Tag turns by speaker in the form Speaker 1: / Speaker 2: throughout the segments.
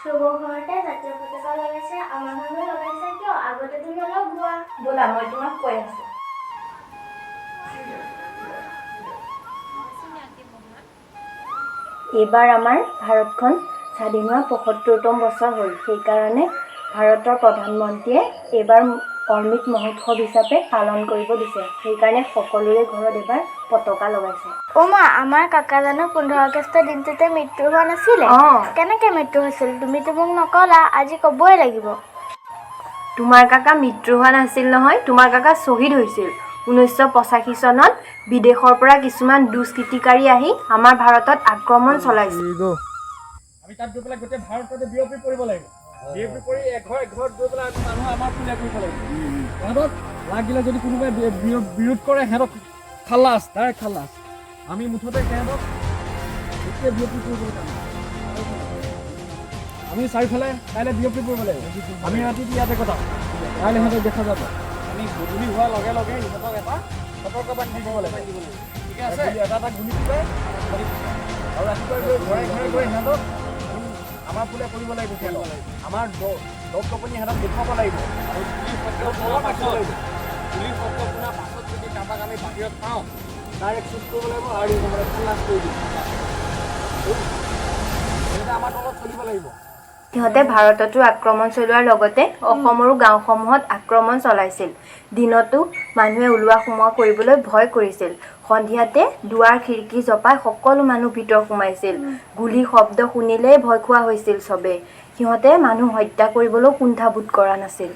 Speaker 1: শুভ ঘৰতে জাতীয় পতাকা লগাইছে, আমাৰ ঘৰতো লগাইছে কিয়? আগতে তুমি অলপ গোৱা।
Speaker 2: ব'লা মই তোমাক কৈ আছো। এইবাৰ আমাৰ ভাৰতখন স্বাধীন হোৱা ৭৫তম বছৰ হ'ল। সেইকাৰণে ভাৰতৰ প্ৰধানমন্ত্ৰীয়ে এইবাৰ অমৃত মহোৎসৱ হিচাপে পালন কৰিব দিছে। সেইকাৰণে সকলোৰে ঘৰত এইবাৰ পতাকা লগাইছে।
Speaker 1: মা, আমাৰ কাকা জানো 15 আগষ্টৰ দিনটোতে মৃত্যু হোৱা নাছিলে? কেনেকে মৃত্যু হৈছিল? তুমিতো মোক নকলা, আজি ক'বই লাগিব।
Speaker 2: তোমাৰ কাকা মৃত্যু হোৱা নাছিল নহয়, তোমাৰ কাকা শ্বহীদ হৈছিল। 1985 চনত বিদেশৰ পৰা কিছুমান দুষ্কৃতিকাৰী আহি আমাৰ ভাৰতত আক্ৰমণ চলাইছিল।
Speaker 3: আমি তাত গৈ পেলাই গোটেই ভাৰততে বিয়পি পৰিব লাগিব। বিয়পি পৰি এঘৰত গৈ পেলাই আমি মানুহ আমাৰ ফুলে কৰিব লাগিব। সিহঁতক লাগিলে যদি কোনোবাই বিৰোধ কৰে, সিহঁতক খালাচ, ডাইৰেক্ট খালাচ। আমি মুঠতে সিহঁতক গোটেই বিয়পি কৰিব লাগিব। আমি চাৰিওফালে কাইলৈ বিয়পি পৰিব লাগিব। আমি ৰাতিটো ইয়াতে কটাম, কাইলৈ সিহঁতক দেখা যাব। আমি গধূলি হোৱাৰ লগে লগে সিহঁতক এটা সতৰ্কবাণী দিব লাগিব। ঠিক আছে, এটা গুলি ফুটাই আৰু ৰাতিপুৱাই গৈ ঘৰে ঘৰে গৈ সিহঁতক আমাৰ ফুলে কৰিব লাগিব। সিহঁতক আমাৰ দপ কপনি সিহঁতক দেখুৱাব লাগিব। আৰু গুলিৰ শব্দ শুনাৰ পাছত যদি কাৰোবাক আমি বাহিৰত পাওঁ, ডাইৰেক্ট শ্বুট কৰিব লাগিব আৰু খালাচ কৰি দিম। সিহঁতে আমাৰ তলত চলিব লাগিব।
Speaker 2: সিহঁতে ভাৰততো আক্ৰমণ চলোৱাৰ লগতে অসমৰো গাঁওসমূহত আক্ৰমণ চলাইছিল। দিনতো মানুহে ওলোৱা সোমোৱা কৰিবলৈ ভয় কৰিছিল। সন্ধিয়াতে দুৱাৰ খিৰিকী জপাই সকলো মানুহ ভিতৰ সোমাইছিল। গুলি শব্দ শুনিলেই ভয় খোৱা হৈছিল চবেই। সিহঁতে মানুহ হত্যা কৰিবলৈও কুণ্ঠাবোধ কৰা নাছিল।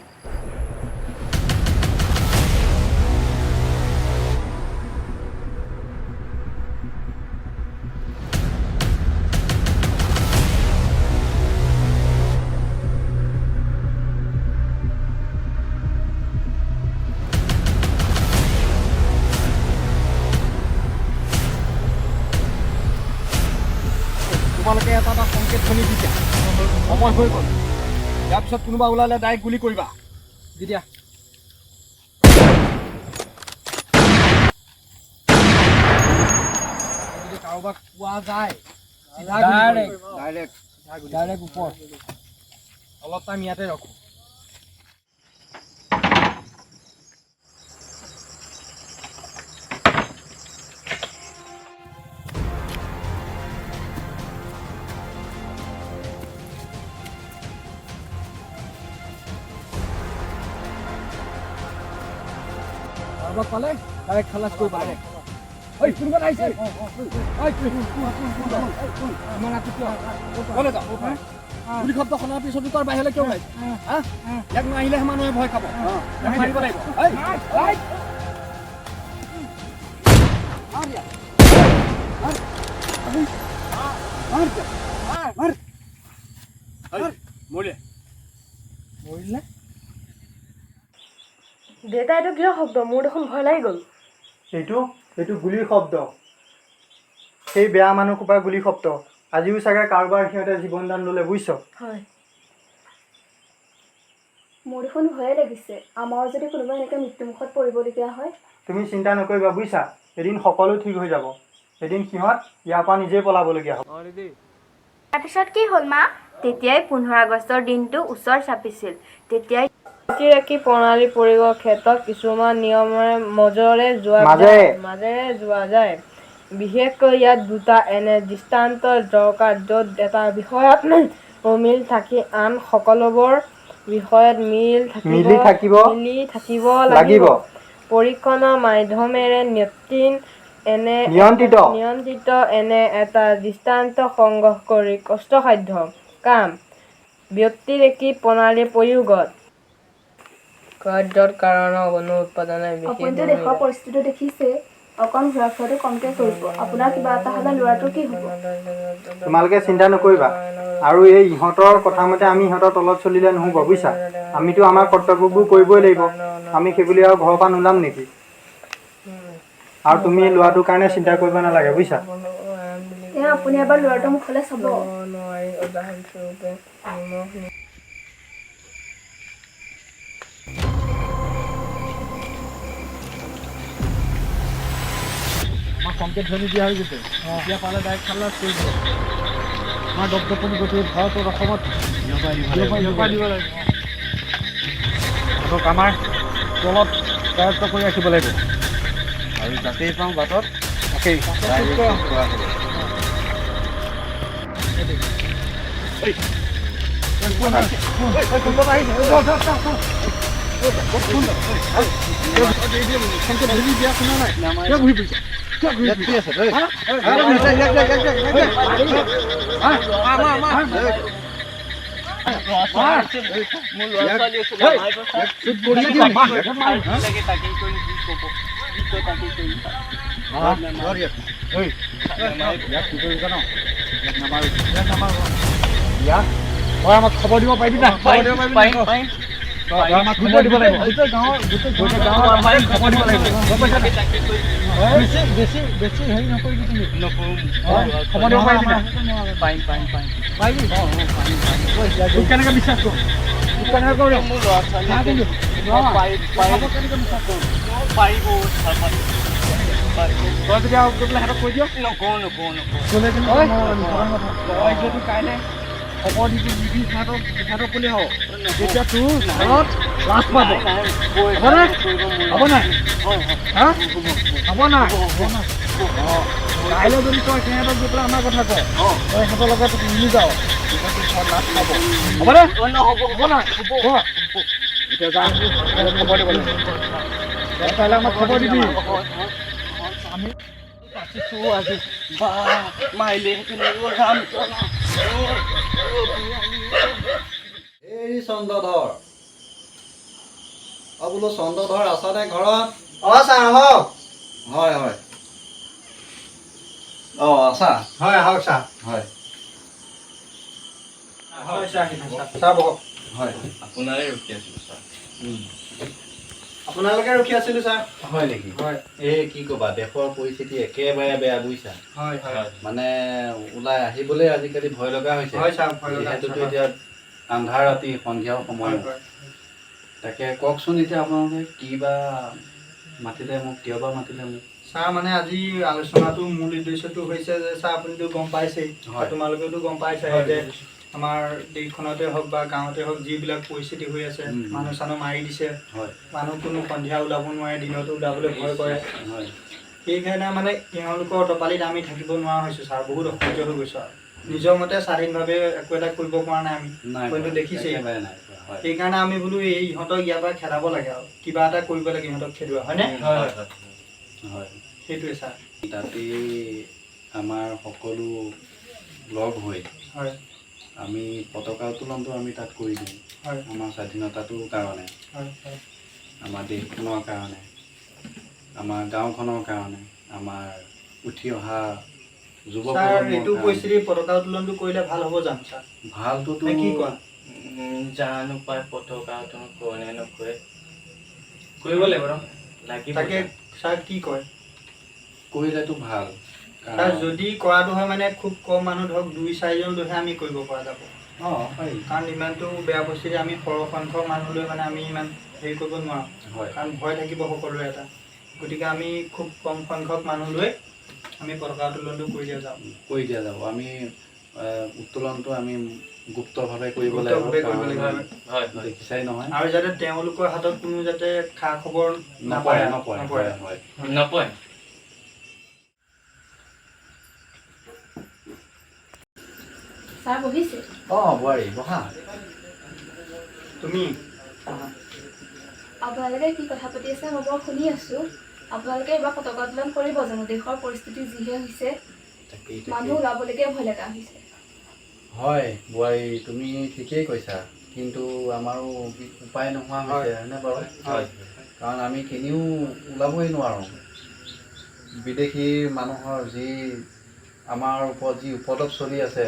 Speaker 3: তোমালোকে এটা সংকেত শুনি দিছা, সময় হৈ গ'ল। ইয়াৰ পিছত কোনোবা ওলালে ডাইৰেক্ট গুলি কৰিবা। দি দিয়া। যদি কাৰোবাক পোৱা যায়, ডাইৰেক্ট ওপৰত। অলপ টাইম ইয়াতে ৰখো। কাৰোবাক পালে ডাইৰেক্ট খালাচ কৰিব লাগে। ঐ, কোনোবা আহিছে। আমাৰ ৰাতি কিয় ক'লে যাওঁ? গুলি শব্দ শুনাৰ পিছতো তাৰ বাহিৰলৈ কিয় ওলাইছে? ইয়াক নাহিলেহে মানুহে ভয় খাব। ইয়াক মাৰিব লাগিব। মৰিলে?
Speaker 2: দেউতা, এইটো কিয় শব্দ? মোৰ দেখোন ভয় লাগি গ'ল।
Speaker 4: এইটো গুলিৰ শব্দ। সেই বেয়া মানুহ সোপাৰ গুলি শব্দ। আজিও চাগে কাৰোবাৰ সিহঁতে জীৱন দান ল'লে, বুজিছ?
Speaker 2: হয়।
Speaker 5: মোৰ দেখোন ভয়ে লাগিছে। আমাৰো যদি কোনোবা এনেকৈ মৃত্যুমুখত পৰিবলগীয়া হয়।
Speaker 4: তুমি চিন্তা নকৰিবা, বুজিছা? এদিন সকলো ঠিক হৈ যাব। এদিন সিহঁত ইয়াৰ পৰা নিজেই পলাবলগীয়া হ'ব।
Speaker 1: তাৰপিছত কি হ'ল মা?
Speaker 2: তেতিয়াই 15 আগষ্টৰ দিনটো ওচৰ চাপিছিল। তেতিয়াই
Speaker 6: ৰাখি প্ৰণালী পৰিবৰ ক্ষেত্ৰত কিছুমান নিয়মেৰে মাজেৰে যোৱা যায়। বিশেষকৈ ইয়াত দুটা এনে দৃষ্টান্ত দৰকাৰ, য'ত এটা বিষয়ত অমিল থাকি আন সকলোবোৰ বিষয়ত মিলি থাকিব লাগিব। পৰীক্ষণৰ মাধ্যমেৰে নিয়ন্ত্ৰিত এনে এটা দৃষ্টান্ত সংগ্ৰহ কৰি কষ্টসাধ্য কাম ব্যতিৰেকী প্ৰণালী প্ৰয়োগত কাৰ্যৰ কাৰণৰ কোনো উৎপাদনে
Speaker 5: আপুনিতো দেশৰ পৰিস্থিতি দেখিছে। অকণ ঘূৰা ফুৰাটো কমকৈ কৰিব। আপোনাৰ কিবা এটা হ'লে ল'ৰাটোৰ কি হ'ব?
Speaker 4: তোমালোকে চিন্তা নকৰিবা। আৰু এই ইহঁতৰ কথা মতে আমি ইহঁতৰ তলত চলিলে নহ'ব, বুজিছা? আমিতো আমাৰ কৰ্তব্যবোৰ কৰিবই লাগিব। আমি সেইবুলি আৰু ঘৰৰ পৰা নোলাম নেকি? আৰু তুমি ল'ৰাটোৰ কাৰণে চিন্তা কৰিব নালাগে, বুজিছা?
Speaker 5: আপুনি এবাৰ ল'ৰাটোৰ মুখলৈ চাব।
Speaker 3: আমাক সংকেত ধ্বনি দিয়া হৈ গৈছে। এতিয়া পালে ডাইৰেক্ট খালাচ কৰি দিব। আমাৰ দপদপনি গোটেই ভাৰতত অসমত বিয়পাই দিব লাগিব সিহঁতক আমাৰ তলত দায়িত্ব কৰি ৰাখিব লাগিব আৰু যাতেই পাওঁ বাটত তাকেই তই আমাক খবৰ দিব পাৰিবি না খবৰ দিব পাৰিম আমাক খবৰ দিব লাগিব গোটেই গাঁৱৰ খবৰ দিব লাগিব বেছি হেৰি নকৰিবি তুমি খবৰ দিব পাৰিবি না পাৰিবি তোক কেনেকৈ বিশ্বাস কৰোঁ তোক কেনেকৈ কৰোঁ তই যদি আৰু গৈ পেলাই সিহঁতক কৈ দিয় ক'লে কিন্তু কাইলৈ খবৰ দিবি নিবি সিহঁতক বুলি হ'ব তেতিয়া তোৰ ঘৰত লাজ পাব হ'ব নাই হ'ব নাই অঁ কাইলৈ যদি তই সিহঁতক গৈ পেলাই আমাৰ কথা কয় তই সিহঁতৰ লগত মিলি যাওঁ তেতিয়া তোৰ ঘৰত লাজ পাব হ'বনে হ'ব নাই এতিয়া যা খবৰ দিব লাগিব কাইলৈ আমাক খবৰ দিবি আমি আজি
Speaker 7: এই চন্দ্ৰধৰ বোলো চন্দ্ৰধৰ আছানে ঘৰত
Speaker 4: ছাৰ আহক
Speaker 7: হয় আছা
Speaker 4: হয় আহক ছাৰ
Speaker 7: হয়
Speaker 4: ছাৰ বহক
Speaker 7: হয় আপোনাৰে ৰখি আছিলোঁ ছাৰ
Speaker 4: আপোনালোকে ৰখি আছিলোঁ ছাৰ
Speaker 7: হয় নেকি
Speaker 4: হয়
Speaker 7: এই কি ক'বা দেশৰ পৰিস্থিতি একেবাৰে বেয়া বুজিছা
Speaker 4: হয়
Speaker 7: মানে ওলাই আহিবলৈ আজিকালি ভয় লগা হৈছে
Speaker 4: হয় ছাৰ ভয় লগা
Speaker 7: যিহেতুতো এতিয়া আন্ধাৰ ৰাতি সন্ধিয়াও সময় তাকে কওকচোন এতিয়া আপোনালোকে কি বা মাতিলে মোক কিয় বা মাতিলে মোক
Speaker 4: ছাৰ মানে আজি আলোচনাটো মূল উদ্দেশ্যটো হৈছে যে ছাৰ আপুনিতো গম পাইছেই তোমালোকেতো গম পাইছাই যে আমাৰ দেশখনতে হওক বা গাঁৱতে হওক যিবিলাক পৰিস্থিতি হৈ আছে মানুহ চানুহ মাৰি দিছে মানুহ কোনো সন্ধিয়া ওলাব নোৱাৰে দিনতো ওলাবলৈ ভয় কৰে সেইকাৰণে মানে তেওঁলোকৰ টপালিত আমি থাকিব নোৱাৰা হৈছোঁ ছাৰ বহুত অসহ্য হৈ গৈছোঁ আৰু নিজৰ মতে স্বাধীনভাৱে একো এটা কৰিব পৰা নাই আমি হয়তো দেখিছেই সেইকাৰণে আমি বোলো এই ইহঁতক ইয়াৰ পৰা খেদাব লাগে আৰু কিবা এটা কৰিব লাগে ইহঁতক খেদোৱা হয়নে সেইটোৱে ছাৰ
Speaker 7: তাতে আমাৰ সকলো লগ হৈ আমি পতাকা উত্তোলনটো আমি তাত কৰি দিওঁ আমাৰ স্বাধীনতাটোৰ কাৰণে আমাৰ দেশখনৰ কাৰণে আমাৰ গাঁওখনৰ কাৰণে আমাৰ উঠি অহা
Speaker 4: এইটো পৰিস্থিতি পতাকা উত্তোলনটো কৰিলে ভাল হ'ব জানো ছাৰ
Speaker 7: ভালটোতো
Speaker 4: কি কোৱা
Speaker 6: জানো পাই পতাকা উত্তোলন কৰে নে নকৰে কৰিব লাগিব
Speaker 4: তাকে ছাৰ কি কয়
Speaker 7: কৰিলেতো ভাল
Speaker 4: ছাৰ যদি কৰাটো হয় মানে খুব কম মানুহ ধৰক 2-4জন লৈহে আমি কৰিব পৰা যাব কাৰণ ইমানটো বেয়া পৰিস্থিতি আমি সৰহ সংখ্যক মানুহ লৈ মানে আমি ইমান হেৰি কৰিব নোৱাৰোঁ কাৰণ ভয় থাকিব সকলোৰে এটা গতিকে আমি খুব কম সংখ্যক মানুহ লৈ আমি পতাকা উত্তোলনটো কৰি দিয়া যাব
Speaker 7: আমি উত্তোলনটো আমি গুপ্তভাৱে কৰিব লাগিব দেখিছাই নহয়
Speaker 4: আৰু যাতে তেওঁলোকৰ হাতত কোনো যাতে খা খবৰ
Speaker 6: নপৰে
Speaker 5: ছাৰ বহিছে
Speaker 7: বোৱাৰী বহা
Speaker 4: তুমি
Speaker 5: আপোনালোকে কি কথা পাতি আছে মই বৰ শুনি আছোঁ আপোনালোকে এইবাৰ পতাকা উত্তোলন কৰিব জানো দেশৰ পৰিস্থিতি যিহে হৈছে মানুহ ওলাবলৈকে ভয় লগা হৈছে
Speaker 7: হয় বোৱাৰী তুমি ঠিকেই কৈছা কিন্তু আমাৰো উপায় নোহোৱা হৈছে হয়নে বাৰু কাৰণ আমি কেনিও ওলাবই নোৱাৰোঁ বিদেশী মানুহৰ যি আমাৰ ওপৰত যি উপদ্ৰৱ চলি আছে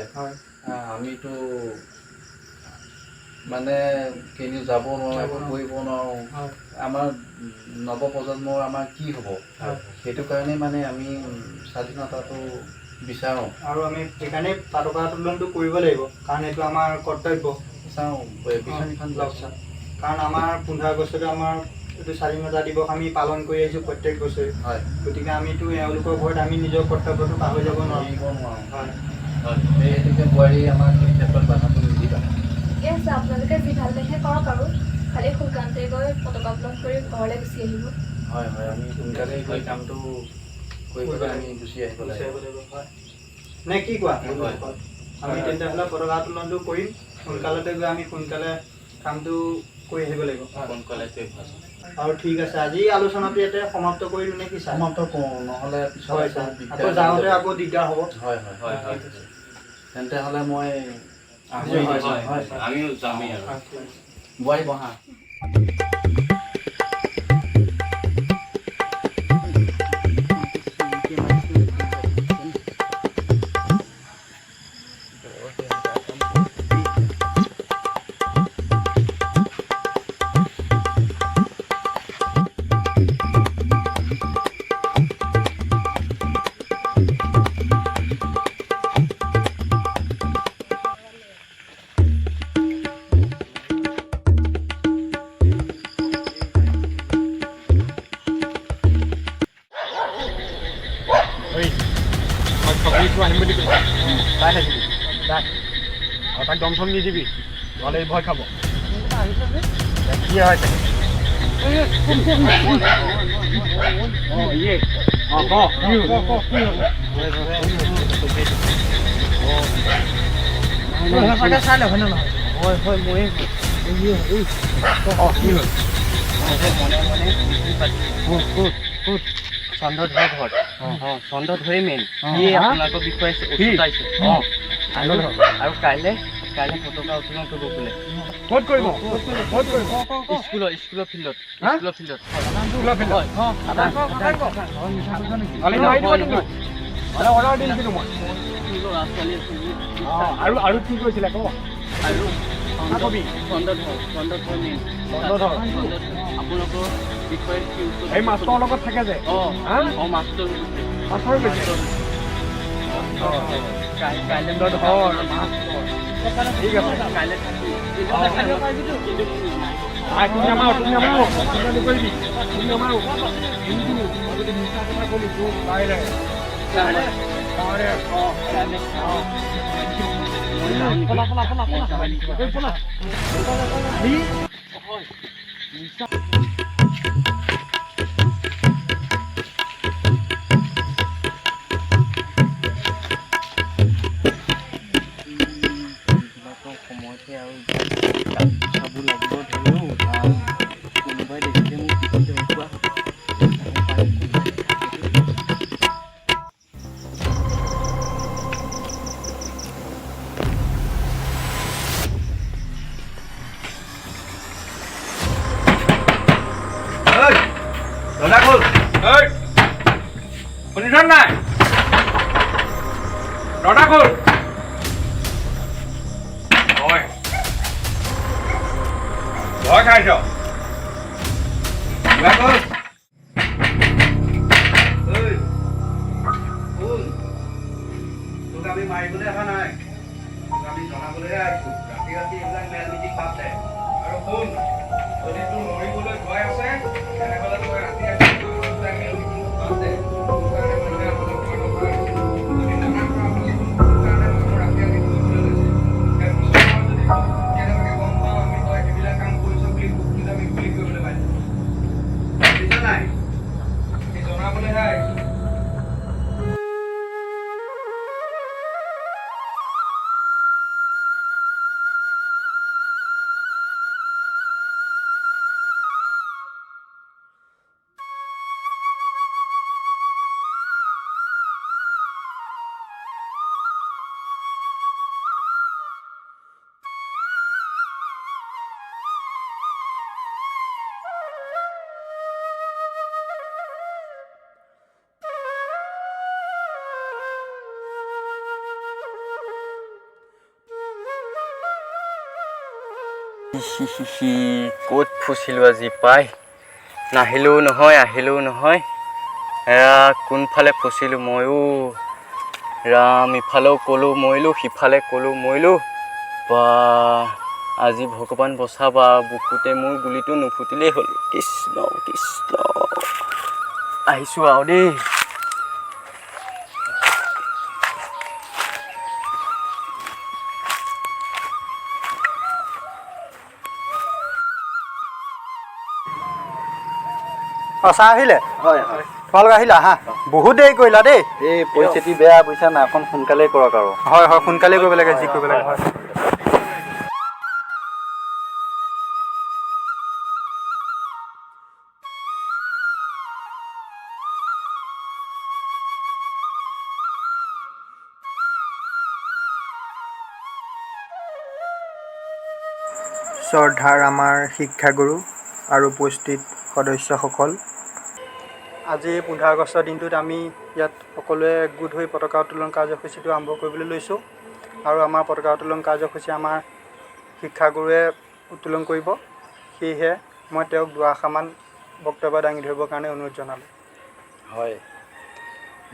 Speaker 7: আমিতো মানে কেনিও যাব নোৱাৰোঁ একো কৰিব নোৱাৰোঁ আমাৰ নৱপ্ৰজন্মৰ আমাৰ কি হ'ব সেইটো কাৰণে মানে আমি স্বাধীনতাটো বিচাৰোঁ
Speaker 4: আৰু আমি সেইকাৰণে পতাকা উত্তোলনটো কৰিব লাগিব কাৰণ এইটো আমাৰ কৰ্তব্য
Speaker 7: চাওঁ বিচনীখন লওক চাওঁ
Speaker 4: কাৰণ আমাৰ 15 আগষ্টতে আমাৰ এইটো স্বাধীনতা দিৱস আমি পালন কৰি আহিছোঁ প্ৰত্যেক বছৰে গতিকে আমিতো এওঁলোকৰ ঘৰত আমি নিজৰ কৰ্তব্যটো পাহৰি যাব নোৱাৰোঁ
Speaker 7: সেই হেতুকে বোৱাৰী আমাক এই ক্ষেত্ৰত বাধাটো নিদিবা।
Speaker 5: ঠিকে আছে, আপোনালোকে যি ভাল দেখে কৰক আৰু খালি সোনকালতে গৈ পতাকা উত্তোলন কৰি ঘৰলৈ গুচি আহিব।
Speaker 7: হয় হয়, আমি সোনকালে গৈ কামটো কৰি পেলাই আমি গুচি আহিব লাগিব।
Speaker 4: নে কি কোৱা? আমি তেতিয়াহ'লে পতাকা উত্তোলনটো কৰিম, সোনকালতে গৈ আমি সোনকালে কামটো কৰি আহিব লাগিব। আৰু ঠিক আছে, আজি আলোচনাটো ইয়াতে সমাপ্ত কৰি দিওঁ নে কি ছাৰ?
Speaker 7: সমাপ্ত কৰোঁ, নহ'লে পিছত
Speaker 4: আকৌ যাওঁতে আকৌ দিগদাৰ হ'ব।
Speaker 7: হয় হয় হয়, তেন্তে হ'লে মই
Speaker 6: আমিও যামেই আৰু
Speaker 7: বোৱাৰী বহা।
Speaker 3: আহিম বুলি কৈছে, চাই থাকিবি তাক, আৰু তাক দম চম নিদিবি, নহ'লে ভয় খাব। কি হয় চাগে? চাই লওক হয় নহয়? হয় হয়, মই
Speaker 6: চন্দ্ৰধৰ ঘৰ চন্দ্ৰধৰে মেইন সি আপোনালোকৰ বিষয়ে উচতাইছে আৰু কাইলে পতাকা উত্তোলন কৰিব বোলে।
Speaker 3: ক'ত কৰিব?
Speaker 6: স্কুলৰ ফিল্ডত
Speaker 3: অৰ্ডাৰ দিছিলোঁ মই। আৰু কি কৈছিলে ক?
Speaker 6: আৰু চন্দ্ৰধৰ মেইন আপোনালোকৰ বিষয়ে
Speaker 3: এই মাষ্টৰ লগত থাকে যে
Speaker 6: মাষ্টৰ
Speaker 3: গৈছে।
Speaker 6: কাইলৈ
Speaker 3: ঠিক আছে,
Speaker 6: কাইলৈ
Speaker 3: তুমি নামাৰো, নকৰিবি, তুমি নামাৰো। কিন্তু মই যদি মিছা কথা ক'লি তোৰ কাইলৈ
Speaker 6: সময়তে আৰু চাব লাগিব ধৰিও কোনোবাই দেখিলে মোক পিছত তেনেকুৱা
Speaker 3: শুনিছ নাই? দৰজা খোল। ভয় খাইছ?
Speaker 7: তোক আমি মাৰিবলৈ অহা নাই, তোক আমি জনাবলৈহে আহিছোঁ। ৰাতি এইবিলাক মেল মিটিং পাতে। আৰু শুন, যদি তোৰ মৰিবলৈ ভয় আছে তেনেহ'লে তই ৰাতি মেল মিটিং পাতে। তোৰ কাৰণে মানুহে আপোনাক কৰিব পাৰে। যদি মনা কৰা পাছত তোৰ কাৰণে মানুহ ৰাতি কৰিবলৈ লৈছে। পিছত যদি কেনেবাকৈ গম পাওঁ আমি তই সেইবিলাক কাম কৰিছ বুলি কিন্তু আমি গুলি কৰিবলৈ পাইছোঁ। বুজিছ নাই? আমি জনাবলৈহে আহিছোঁ।
Speaker 6: ক'ত ফুচিলোঁ আজি পাই, নাহিলেও নহয় আহিলেও নহয়। কোনফালে ফচিলোঁ ময়ো, ৰাম ইফালেও ক'লোঁ মৰিলোঁ, সিফালে ক'লোঁ মৰিলোঁ। বা আজি ভগৱান বচাবা, বুকুতে মোৰ গুলিটো নুফুটিলেই হ'ল। কৃষ্ণ কৃষ্ণ, আহিছোঁ আৰু দেই।
Speaker 4: অঁ চাহ আহিলে
Speaker 7: হয়
Speaker 4: তোমালোক আহিলা হা বহুত দেৰি কৰিলা দেই
Speaker 7: এই পৰিস্থিতি বেয়া বুজিছা না অকণ সোনকালে কৰক আৰু
Speaker 4: হয় হয় সোনকালে কৰিব লাগে যি কৰিব লাগে হয় শ্ৰদ্ধাৰ আমাৰ শিক্ষাগুৰু আৰু উপস্থিত সদস্যসকল আজি 15 আগষ্টৰ দিনটোত আমি ইয়াত সকলোৱে গোট হৈ পতাকা উত্তোলন কাৰ্যসূচীটো আৰম্ভ কৰিবলৈ লৈছোঁ আৰু আমাৰ পতাকা উত্তোলন কাৰ্যসূচী আমাৰ শিক্ষাগুৰুৱে উত্তোলন কৰিব সেয়েহে মই তেওঁক দুআষাৰমান বক্তব্য দাঙি ধৰিবৰ কাৰণে অনুৰোধ জনালোঁ
Speaker 7: হয়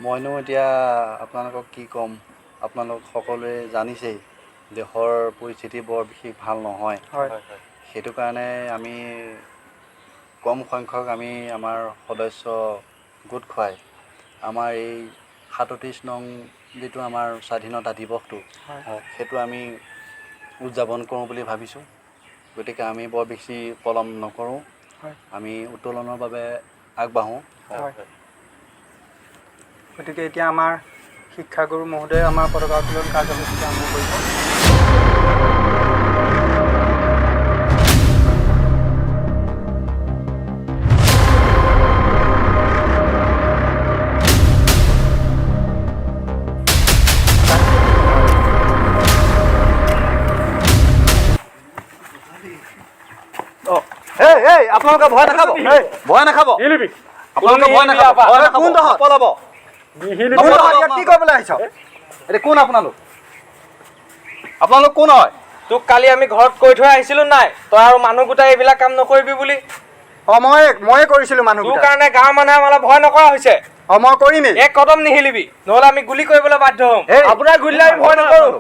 Speaker 7: মইনো এতিয়া আপোনালোকক কি ক'ম আপোনালোক সকলোৱে জানিছেই দেশৰ পৰিস্থিতি বৰ বিশেষ ভাল নহয়
Speaker 4: হয়
Speaker 7: সেইটো কাৰণে আমি কম সংখ্যক আমি আমাৰ সদস্য গোট খুৱাই আমাৰ এই 37 নং যিটো আমাৰ স্বাধীনতা দিৱসটো সেইটো আমি উদযাপন কৰোঁ বুলি ভাবিছোঁ গতিকে আমি বৰ বেছি পলম নকৰোঁ আমি উত্তোলনৰ বাবে আগবাঢ়োঁ
Speaker 4: গতিকে এতিয়া আমাৰ শিক্ষাগুৰু মহোদয়ে আমাৰ পতাকা উত্তোলন কাৰ্যসূচীটো আৰম্ভ কৰিব
Speaker 3: এই আপোনালোকে ভয় নাখাব ভয় নাখাব আপোনালোকে ভয় নাখাব কোন পলাব
Speaker 4: কি কৰিবলৈ আহিছ
Speaker 3: এতিয়া কোন আপোনালোক কোন হয়
Speaker 8: তোক কালি আমি ঘৰত কৈ থৈ আহিছিলো নাই তই আৰু মানুহ গোটাই এইবিলাক কাম নকৰিবি বুলি
Speaker 4: অঁ ময়ে কৰিছিলোঁ মানুহ
Speaker 8: তোৰ কাৰণে গাঁৱৰ মানুহে আমালৈ ভয় নকৰা হৈছে
Speaker 4: অঁ মই কৰিমেই
Speaker 8: এক কদম নিহিলিবি নহ'লে আমি গুলি কৰিবলৈ বাধ্য হ'ম আপোনাৰ গুলিলে আমি ভয় নকৰোঁ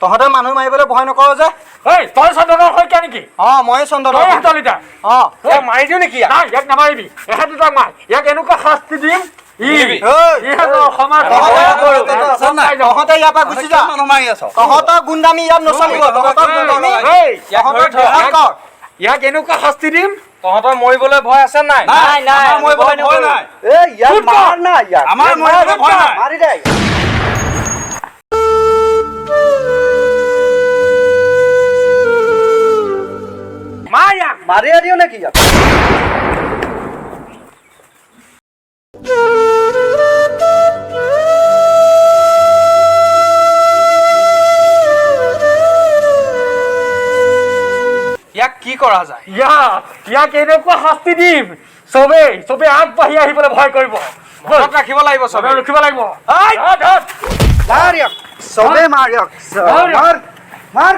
Speaker 4: তহঁতে মানুহ মাৰিবলৈ ভয় নকৰ যে
Speaker 3: তই চন্দ্ৰধৰ শইকীয়া নেকি
Speaker 4: অঁ ময়ে চন্দ্ৰধৰ অঁ
Speaker 8: মাৰি দিওঁ নেকি
Speaker 3: নাই ইয়াক নামাৰিবি এহেঁত দুটাক মাৰ ইয়াক এনেকুৱা শাস্তি দিম
Speaker 4: তহঁতে ইয়াৰ পৰা গুচি যা তহঁতৰ গুণ্ডামি ইয়াত নচলিব
Speaker 3: ইয়াক এনেকুৱা শাস্তি দিম
Speaker 8: তহঁতৰ মৰিবলৈ ভয় আছে নাই
Speaker 4: মাৰিয়ে দিওঁ নেকি ইয়াত
Speaker 8: ইয়াক কি কৰা যায়
Speaker 3: ইয়াক এনেকুৱা শাস্তি দিম চবে আগবাঢ়ি আহিবলৈ ভয় কৰিব
Speaker 8: মনত ৰাখিব লাগিব চবে
Speaker 3: ৰখিব লাগিব
Speaker 4: চবে মাৰিয়ক মাৰ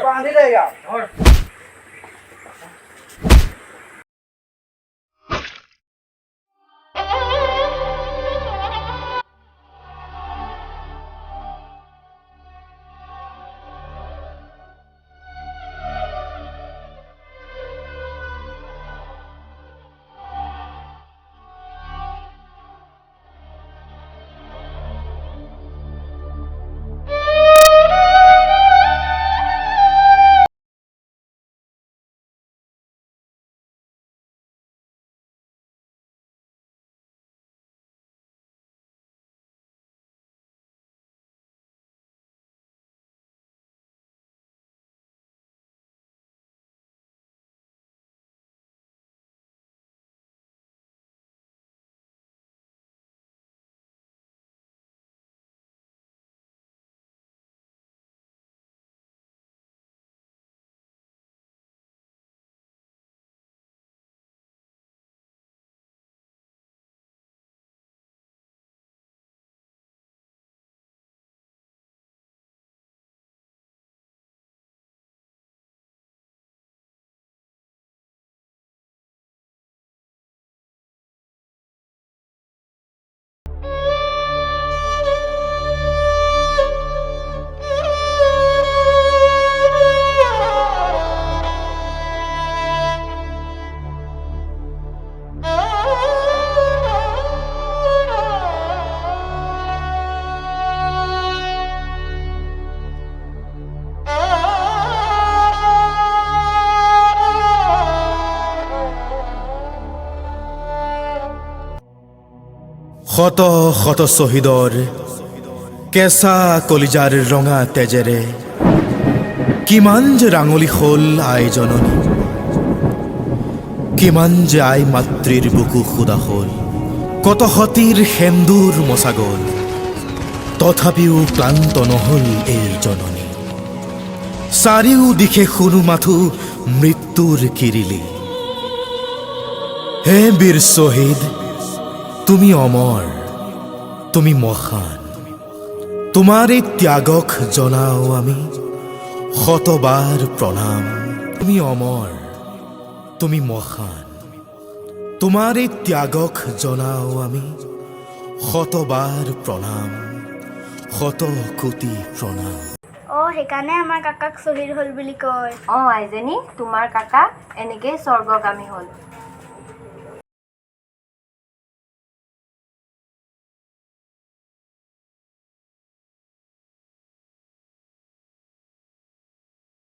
Speaker 4: বান্ধি দে ইয়াক
Speaker 9: শত শত শ্বহীদৰ কেঁচা কলিজাৰ ৰঙা তেজেৰে কিমান যে ৰাঙলী হ'ল আই জননী, কিমান যে আই মাতৃৰ বুকু সুদা হ'ল, কত সতীৰ সেন্দুৰ মচা গ'ল, তথাপিও ক্লান্ত নহ'ল এই জননী। চাৰিও দিশে শুনো মাথো মৃত্যুৰ কিৰিলি। হে বীৰ শ্বহীদ, তুমি অমৰ, তুমি মহান। তোমাৰ এই ত্যাগক জনাও আমি শতবাৰ প্ৰণাম। তুমি অমৰ, তুমি মহান। তোমাৰ এই ত্যাগক জনাও আমি শতবাৰ প্ৰণাম, শত কোটি প্ৰণাম।
Speaker 1: সেইকাৰণে আমাৰ কাকাক শ্বহীদ হ'ল বুলি কয়।
Speaker 2: আইজনী, তোমাৰ কাকা এনেকেই স্বৰ্গগামী হ'ল।